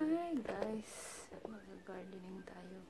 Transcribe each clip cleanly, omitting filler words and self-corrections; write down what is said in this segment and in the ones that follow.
Hi guys, mag-gardening tayo.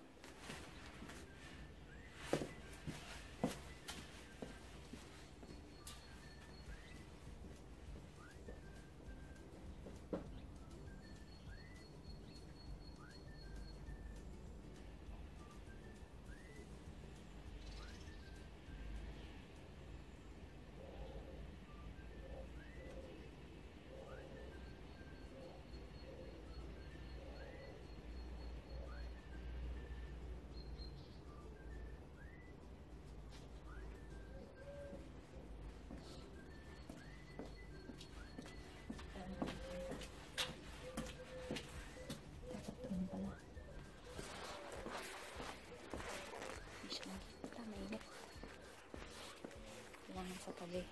Sa tabi.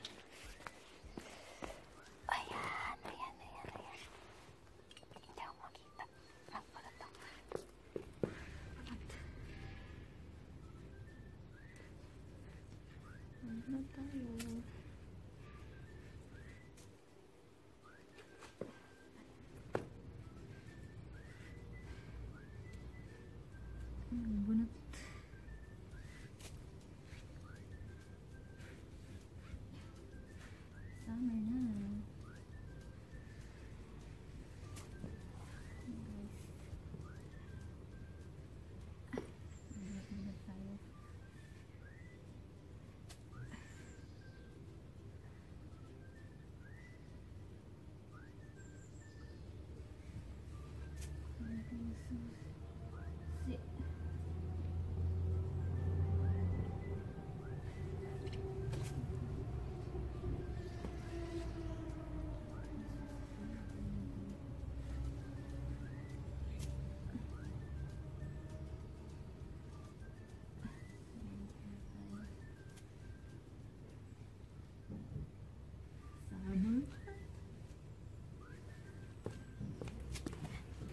Ayan. Hindi ako makita. Pala to. Ano tayo? Bunot. Summer na. Bunot tayo.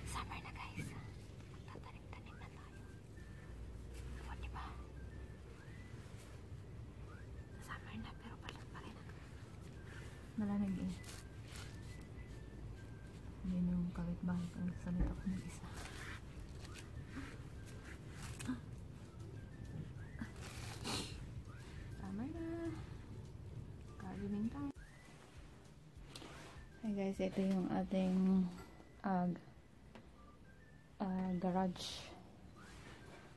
Summer na guys. Tatanim-tanim na tayo. O diba? Summer na pero palit pa rin ako. Malamig eh. Yun yung kapitbahay ko. Nagsalit ako ng isa. Summer na. Gardening time. Hey guys, ito yung ating garage.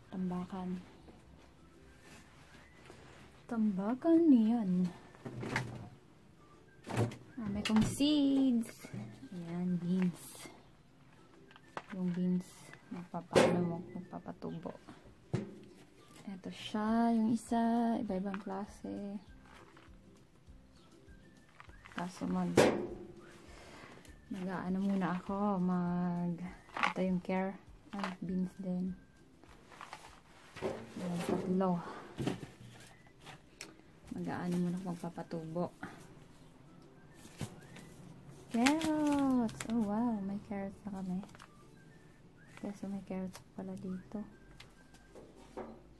Tambakan. Tambakan niyan. May kong seeds. Ayan, beans. Yung beans, magpapatubo. Ito siya, yung isa, iba-ibang klase. Kaso mag-aano muna ako, ito yung care, beans din. Ayan, tatlo. Mag-aano muna ako, magpapatubo. Carrots! Oh wow, may carrots na kami. Kaso may carrots pala dito.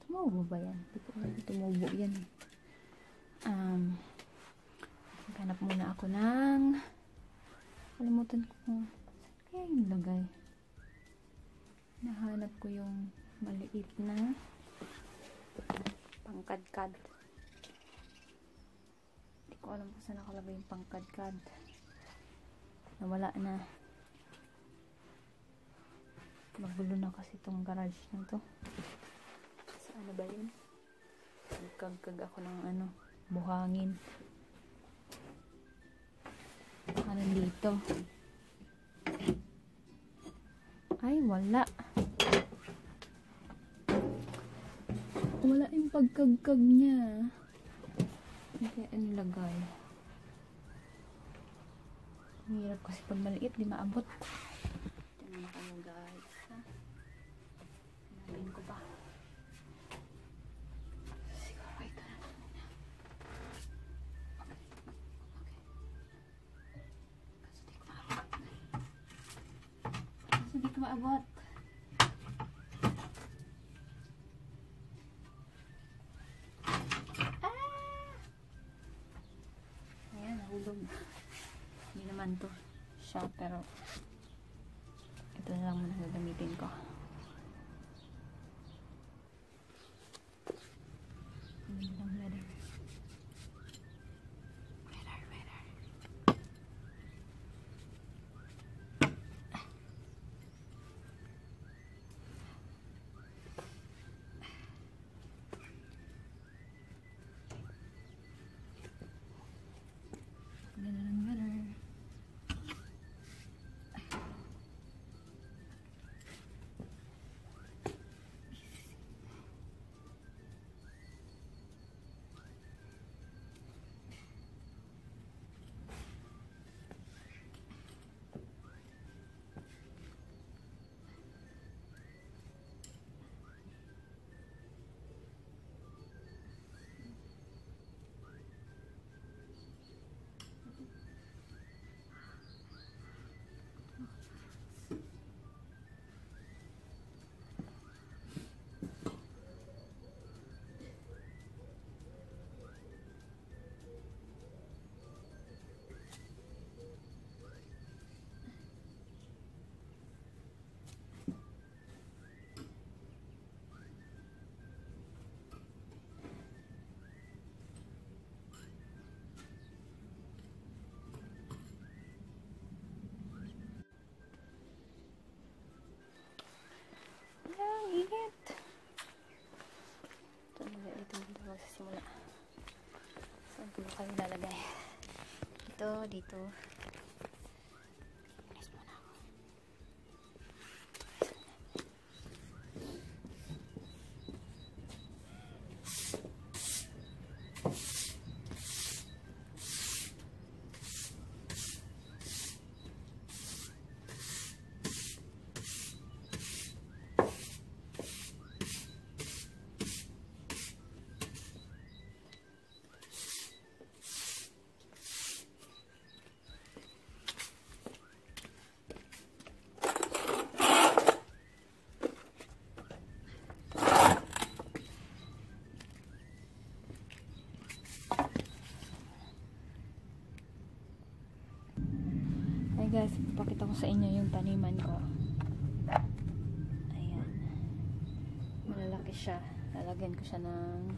Tumubo ba yan? Hindi ko alam, tumubo yan. Maghanap muna ako ng kalimutan ko kung saan kaya yung lagay. Nahanap ko yung maliit na pangkadkad. Hindi ko alam kung saan nakalagay yung pangkadkad. Nawala na. Magulo na kasi itong garage na to. Saan na ba yun? Nagkagkag ako ng buhangin. Dito. Ay, wala. Wala yung pagkagkag niya. Kaya nilagay. Ang hirap kasi pag maliit, di maabot. Tingnan kayo guys. Hanapin ko pa. Siguro ito na lang muna. Hindi ko maabot. Ayan, nahulog. Hindi naman to siya, pero ito na lang muna gagamitin ko. Init. Ito dito magsisimula. Saan ko kayo lalagay? Dito. Inis muna ako. Guys, ipapakita ko sa inyo yung taniman ko. Ayan. Malalaki siya. Lalagyan ko siya ng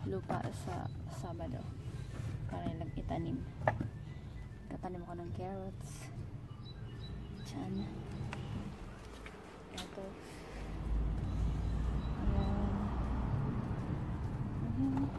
lupa sa Sabado para itanim. Katanim ko ng carrots. Diyan. Ito. Ayan. Ayan.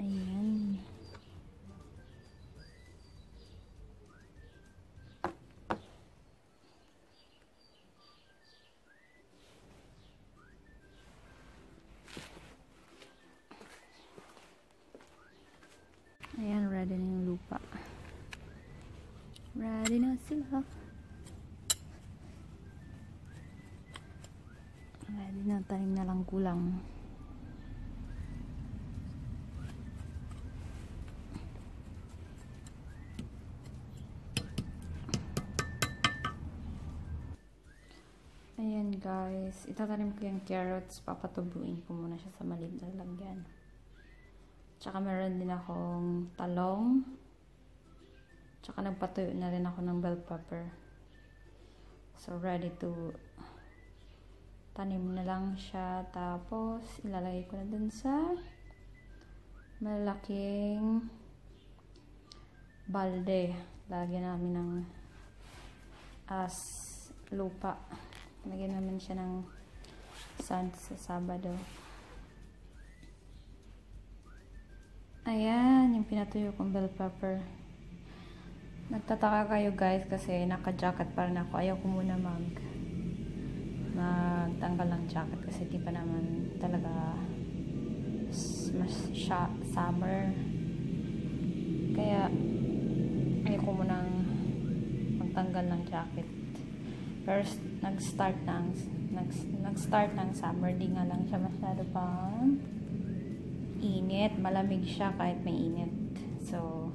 Ayan. Ayan, ready na yung lupa. Ready na sila. Ready na, tanim na lang kulang. Ayan guys, itatanim ko yung carrots, papatubuin ko muna siya sa maliit na lagyan. Tsaka meron din akong talong. Tsaka nagpatuyo na rin ako ng bell pepper. So ready to tanim na lang siya. Tapos ilalagay ko na dun sa malaking balde. Lagyan namin ng lupa. Lagyan namin siya ng sand sa Sabado. Ayan, yung pinatuyo kong bell pepper. Nagtataka kayo guys kasi naka-jacket pa rin ako. Ayaw ko muna magtanggal ng jacket kasi di pa naman talaga summer. Kaya ayaw ko munang magtanggal ng jacket. Pero nag-start ng summer, di nga lang siya masyado pang init. Malamig siya kahit may init. So,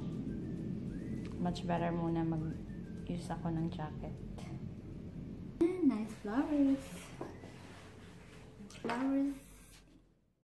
much better muna mag-use ako ng jacket. Nice flowers. Flowers.